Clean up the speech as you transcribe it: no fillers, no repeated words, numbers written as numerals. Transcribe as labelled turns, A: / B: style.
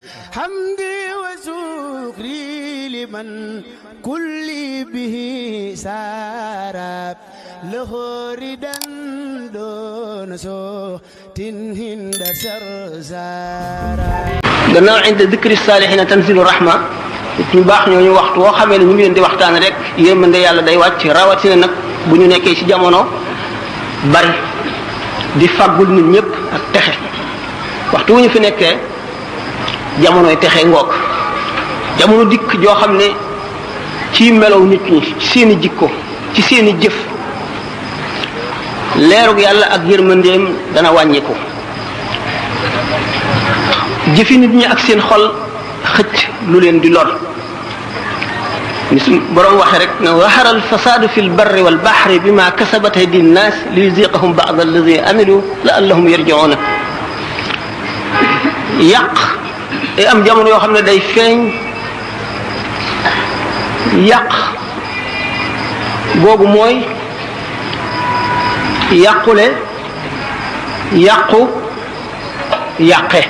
A: حمدي وشكري لمن كل به سارا له ردا دون صوت هند سرسارا
B: gannaaw inda dikri saalihiina tanzilu rahma ñu baax ñooñu waxtu woo xamee ne ñu ngi leen di waxtaan rek yërmande yàlla day wàcc rawatina nag bu ñu nekkee ci jamono bari di faggul nit ñëpp ak texe waxtu wu ñu fi nekkee jamonoy texe ngoog jamono dikk joo xam ne ci melow nit ñi ci seeni jikko ci seeni jëf leerug yàlla ak yërmandeem dana wàññiku jëfi nit ñi ak seen xol xëcc lu leen di lor ni suñ borom waxe rek ne zahara al fasadu fi l barri wal bahri bima kasabat aydi nnas li yuziqahum ba'd alladi amilu la'allahum yarji'una yàq day am jamono yoo xam ne day feeñ yàq googu mooy yàqule yàqu yàqe